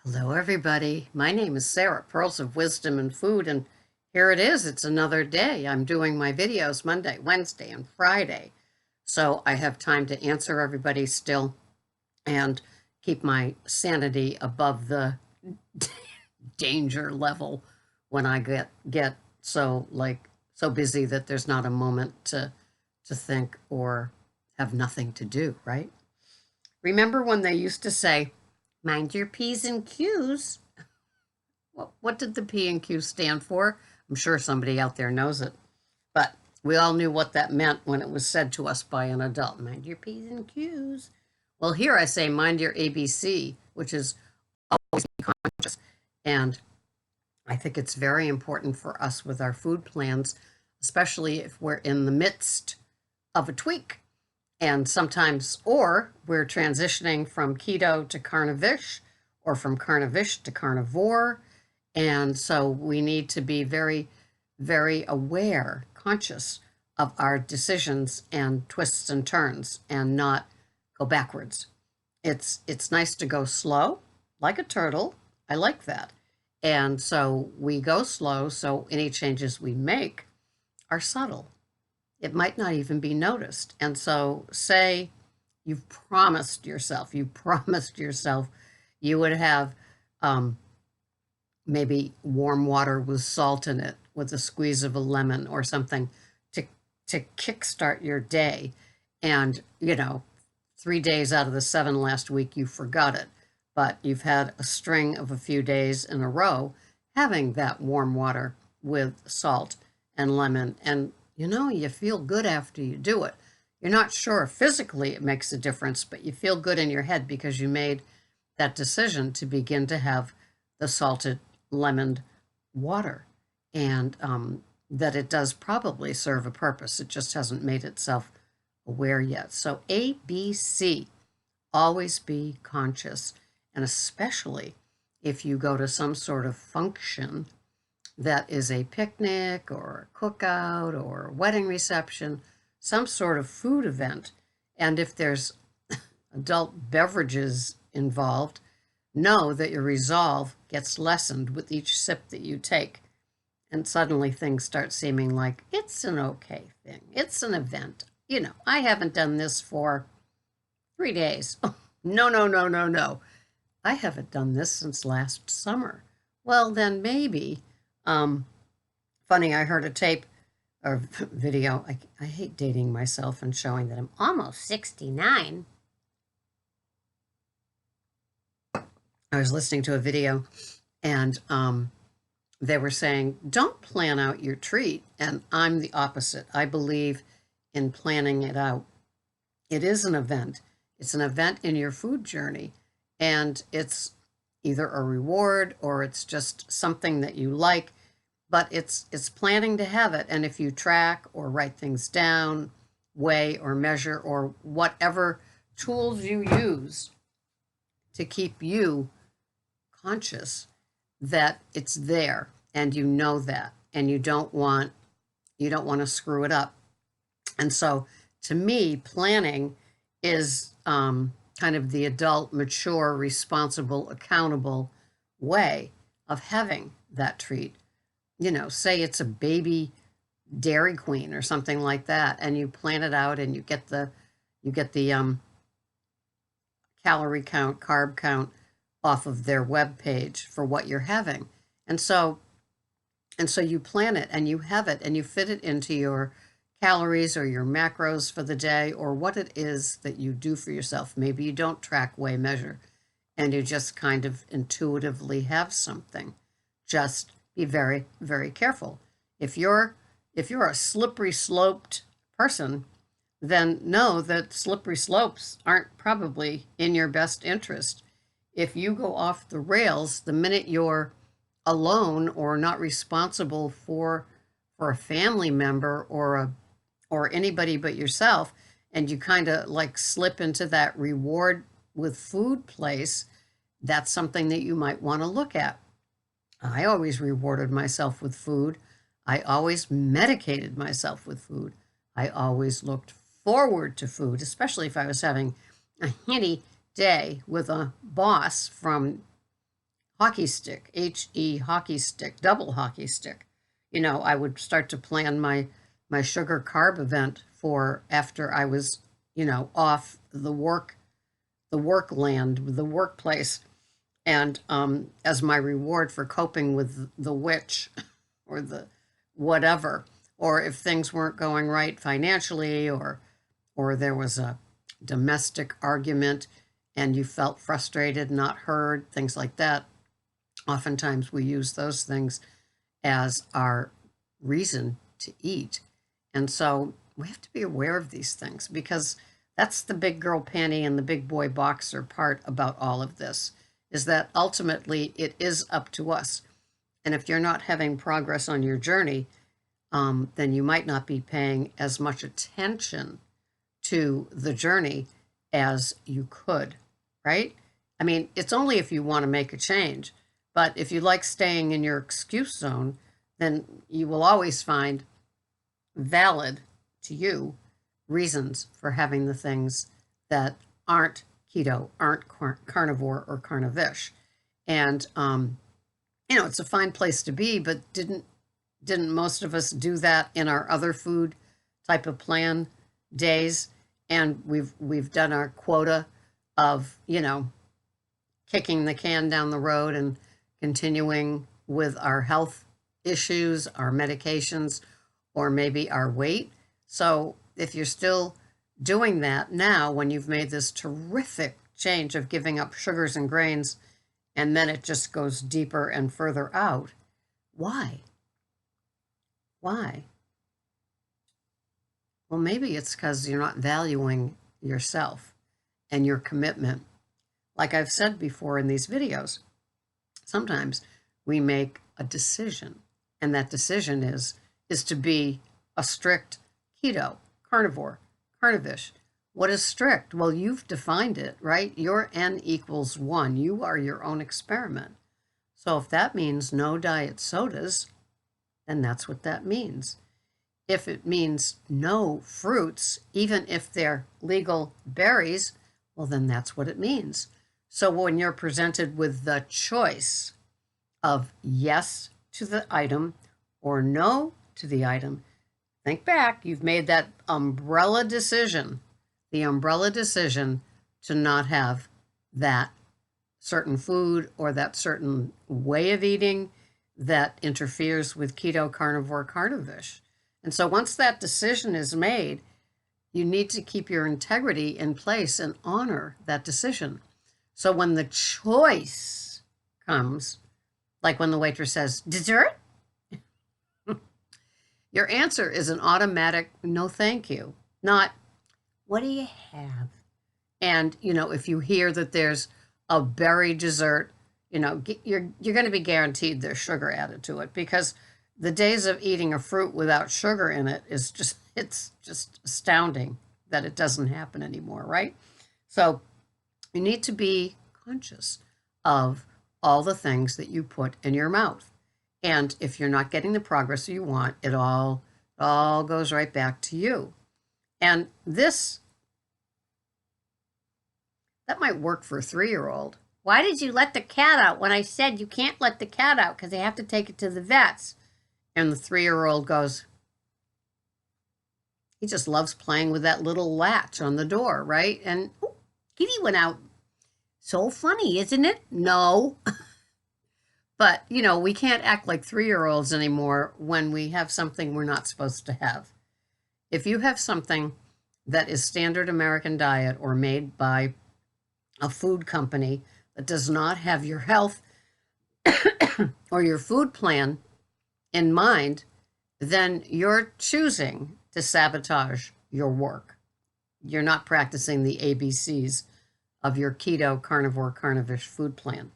Hello, everybody. My name is Sarah, Pearls of Wisdom and Food, and here it is. It's another day. I'm doing my videos Monday, Wednesday, and Friday. So I have time to answer everybody still and keep my sanity above the danger level when I get so busy that there's not a moment to think or have nothing to do, right? Remember when they used to say, mind your P's and Q's? What did the P and Q stand for? I'm sure somebody out there knows it. But we all knew what that meant when it was said to us by an adult. Mind your P's and Q's. Well, here I say mind your ABC, which is always be conscious. And I think it's very important for us with our food plans, especially if we're in the midst of a tweak. And sometimes, or we're transitioning from keto to carnivish, or from carnivish to carnivore. And so we need to be very, very aware, conscious of our decisions and twists and turns and not go backwards. It's nice to go slow, like a turtle. I like that. And so we go slow, so any changes we make are subtle. It might not even be noticed. And so say you promised yourself you would have maybe warm water with salt in it with a squeeze of a lemon or something to kickstart your day. And, 3 days out of the 7 last week, you forgot it. But you've had a string of a few days in a row having that warm water with salt and lemon. And, you feel good after you do it. You're not sure physically it makes a difference, but you feel good in your head because you made that decision to begin to have the salted lemoned water, and that it does probably serve a purpose. It just hasn't made itself aware yet. So ABC, always be conscious, and especially if you go to some sort of function that is a picnic or a cookout or a wedding reception, some sort of food event, and if there's adult beverages involved, know that your resolve gets lessened with each sip that you take. And suddenly things start seeming like it's an okay thing. It's an event. I haven't done this for 3 days. Oh, no, no, no, no, no. I haven't done this since last summer. Well, then maybe. Funny, I heard a tape or video. I hate dating myself and showing that I'm almost 69. I was listening to a video, and they were saying, don't plan out your treat. And I'm the opposite. I believe in planning it out. It is an event. It's an event in your food journey. And it's either a reward or it's just something that you like, but it's planning to have it. And if you track or write things down, weigh or measure, or whatever tools you use to keep you conscious that it's there, and you know that, and you don't want to screw it up. And so to me, planning is kind of the adult, mature, responsible, accountable way of having that treat. Say it's a baby Dairy Queen or something like that, and you plan it out, and you get the calorie count, carb count off of their web page for what you're having. And so you plan it and you have it and you fit it into your calories or your macros for the day, or what it is that you do for yourself. Maybe you don't track, weigh, measure, and you just kind of intuitively have something. Just be very, very careful. If you're a slippery sloped person, then know that slippery slopes aren't probably in your best interest. If you go off the rails the minute you're alone or not responsible for a family member or anybody but yourself, and you kind of like slip into that reward with food place, that's something that you might want to look at. I always rewarded myself with food. I always medicated myself with food. I always looked forward to food, especially if I was having a hitty day with a boss from hockey stick, HE hockey stick, double hockey stick. I would start to plan my sugar carb event for after I was, off the workplace, and as my reward for coping with the witch or the whatever, or if things weren't going right financially, or there was a domestic argument and you felt frustrated, not heard, things like that. Oftentimes we use those things as our reason to eat. And so we have to be aware of these things, because that's the big girl panty and the big boy boxer part about all of this, is that ultimately it is up to us. And if you're not having progress on your journey, then you might not be paying as much attention to the journey as you could, right? I mean, it's only if you want to make a change. But if you like staying in your excuse zone, then you will always find valid to you reasons for having the things that aren't keto, aren't carnivore or carnivish. And, it's a fine place to be, but didn't most of us do that in our other food type of plan days? And we've done our quota of, kicking the can down the road and continuing with our health issues, our medications, or maybe our weight. So if you're still doing that now, when you've made this terrific change of giving up sugars and grains, and then it just goes deeper and further out, why? Why? Well, maybe it's because you're not valuing yourself and your commitment. Like I've said before in these videos, sometimes we make a decision, and that decision is to be a strict keto, carnivore, carnivish. What is strict? Well, you've defined it, right? Your N equals 1. You are your own experiment. So if that means no diet sodas, then that's what that means. If it means no fruits, even if they're legal berries, well, then that's what it means. So when you're presented with the choice of yes to the item or no to the item, think back. You've made that umbrella decision, the umbrella decision to not have that certain food or that certain way of eating that interferes with keto, carnivore, carnivish. And so once that decision is made, you need to keep your integrity in place and honor that decision. So when the choice comes, like when the waitress says, dessert? Your answer is an automatic no thank you, not what do you have? And, if you hear that there's a berry dessert, you're going to be guaranteed there's sugar added to it, because the days of eating a fruit without sugar in it it's just astounding that it doesn't happen anymore, right? So you need to be conscious of all the things that you put in your mouth. And if you're not getting the progress you want, it all goes right back to you. And that might work for a 3-year-old. Why did you let the cat out when I said you can't let the cat out because they have to take it to the vets? And the 3-year-old goes, he just loves playing with that little latch on the door, right? And Kitty went out. So funny, isn't it? No. But, we can't act like 3-year-olds anymore when we have something we're not supposed to have. If you have something that is standard American diet or made by a food company that does not have your health or your food plan in mind, then you're choosing to sabotage your work. You're not practicing the ABCs of your keto, carnivore, carnivish food plan.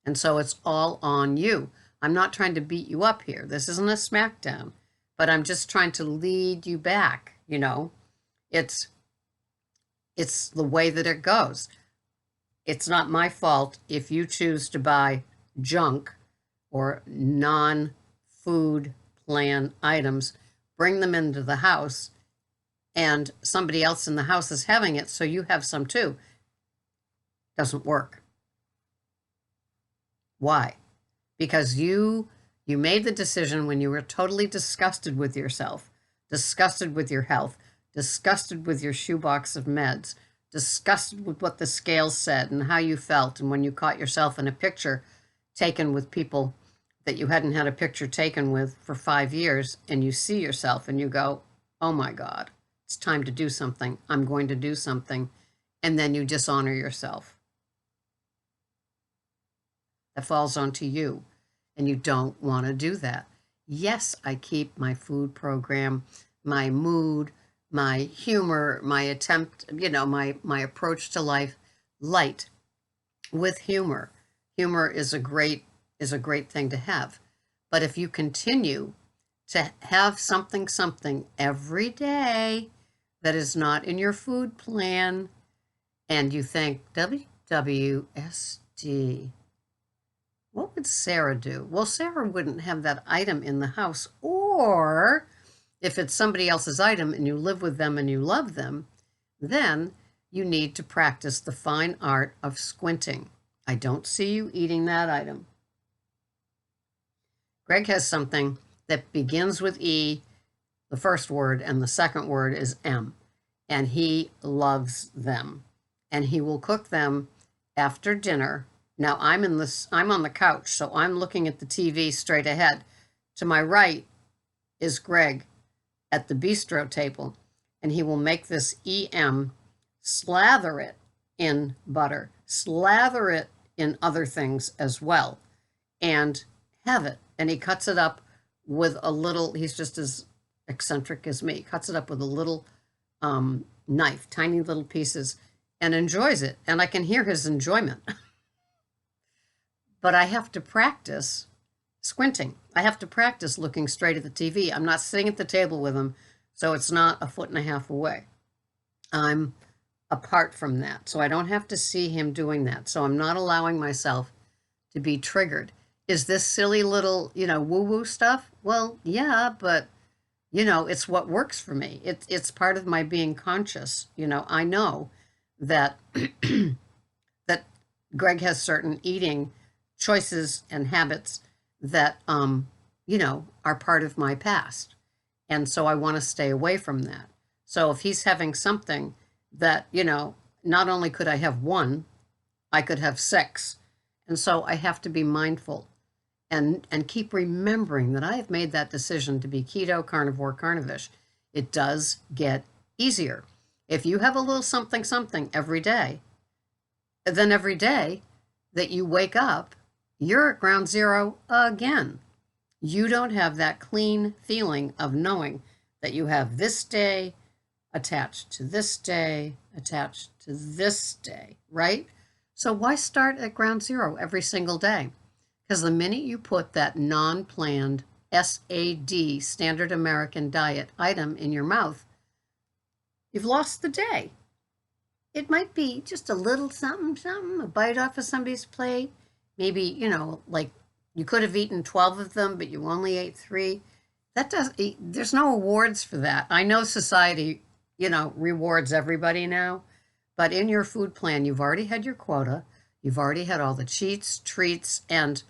And so it's all on you. I'm not trying to beat you up here. This isn't a smackdown, but I'm just trying to lead you back. It's the way that it goes. It's not my fault if you choose to buy junk or non-food plan items, bring them into the house, and somebody else in the house is having it, so you have some too. Doesn't work. Why? Because you made the decision when you were totally disgusted with yourself, disgusted with your health, disgusted with your shoebox of meds, disgusted with what the scales said and how you felt, and when you caught yourself in a picture taken with people that you hadn't had a picture taken with for 5 years, and you see yourself and you go, oh my God, it's time to do something. I'm going to do something. And then you dishonor yourself. That falls onto you, and you don't want to do that. Yes, I keep my food program, my mood, my humor, my attempt, my approach to life light with humor. Humor is a great thing to have. But if you continue to have something every day that is not in your food plan, and you think, WWSD, what would Sarah do? Well, Sarah wouldn't have that item in the house. Or if it's somebody else's item and you live with them and you love them, then you need to practice the fine art of squinting. I don't see you eating that item. Greg has something that begins with E, the first word, and the second word is M. And he loves them. And he will cook them after dinner. Now I'm on the couch, so I'm looking at the TV straight ahead. To my right is Greg at the bistro table, and he will make this EM, slather it in butter, slather it in other things as well, and have it. And he cuts it up with a little, he's just as eccentric as me, cuts it up with a little knife, tiny little pieces, and enjoys it. And I can hear his enjoyment. But I have to practice squinting. I have to practice looking straight at the TV. I'm not sitting at the table with him, so it's not 1.5 feet away. I'm apart from that, so I don't have to see him doing that. So I'm not allowing myself to be triggered. Is this silly little, woo-woo stuff? Well, yeah, but, it's what works for me. It's part of my being conscious. I know that that Greg has certain eating choices and habits that, are part of my past. And so I want to stay away from that. So if he's having something that, not only could I have one, I could have 6. And so I have to be mindful and keep remembering that I have made that decision to be keto, carnivore, carnivish. It does get easier. If you have a little something every day, then every day that you wake up, you're at ground zero again. You don't have that clean feeling of knowing that you have this day attached to this day, attached to this day, right? So why start at ground zero every single day? Because the minute you put that non-planned SAD, Standard American Diet item in your mouth, you've lost the day. It might be just a little something, a bite off of somebody's plate. Maybe, like you could have eaten 12 of them, but you only ate 3. There's no awards for that. I know society, rewards everybody now, but in your food plan, you've already had your quota. You've already had all the cheats, treats, and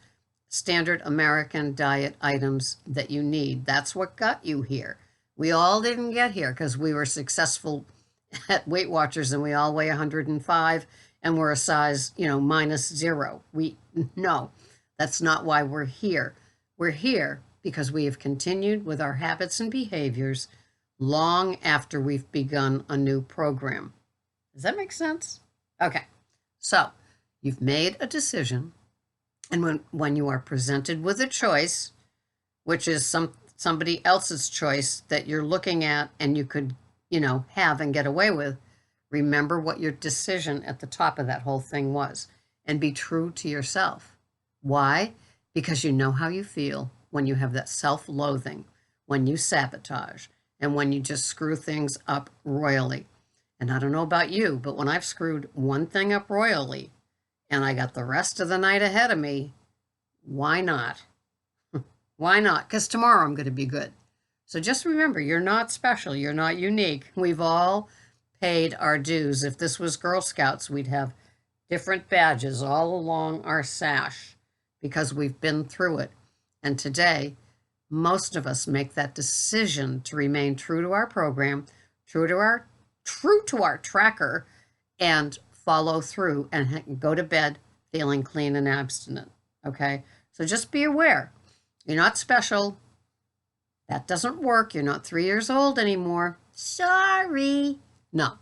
Standard American Diet items that you need. That's what got you here. We all didn't get here because we were successful at Weight Watchers and we all weigh 105 and we're a size, -0. No, that's not why we're here. We're here because we have continued with our habits and behaviors long after we've begun a new program. Does that make sense? Okay, so you've made a decision, and when you are presented with a choice, which is somebody else's choice that you're looking at and you could, have and get away with, remember what your decision at the top of that whole thing was and be true to yourself. Why? Because you know how you feel when you have that self-loathing, when you sabotage, and when you just screw things up royally. And I don't know about you, but when I've screwed one thing up royally and I got the rest of the night ahead of me, why not? Why not? Because tomorrow I'm going to be good. So just remember, you're not special. You're not unique. We've all paid our dues. If this was Girl Scouts, we'd have different badges all along our sash. because we've been through it. And today, most of us make that decision to remain true to our program, true to our tracker, and follow through and go to bed feeling clean and abstinent. Okay? So just be aware. You're not special. That doesn't work. You're not 3 years old anymore. Sorry. No.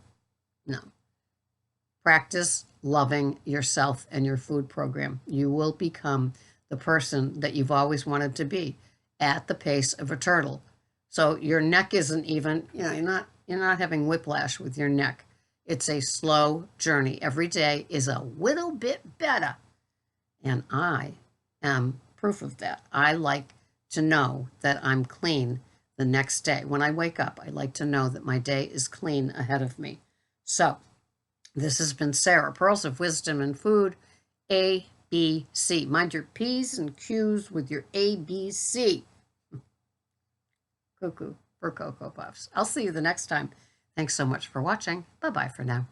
Practice loving yourself and your food program. You will become the person that you've always wanted to be at the pace of a turtle. So your neck isn't even, you're not having whiplash with your neck. It's a slow journey. Every day is a little bit better. And I am proof of that. I like to know that I'm clean the next day. When I wake up, I like to know that my day is clean ahead of me. So this has been Sarah, Pearls of Wisdom and Food, ABC. Mind your P's and Q's with your ABC. Cuckoo for Cocoa Puffs. I'll see you the next time. Thanks so much for watching. Bye-bye for now.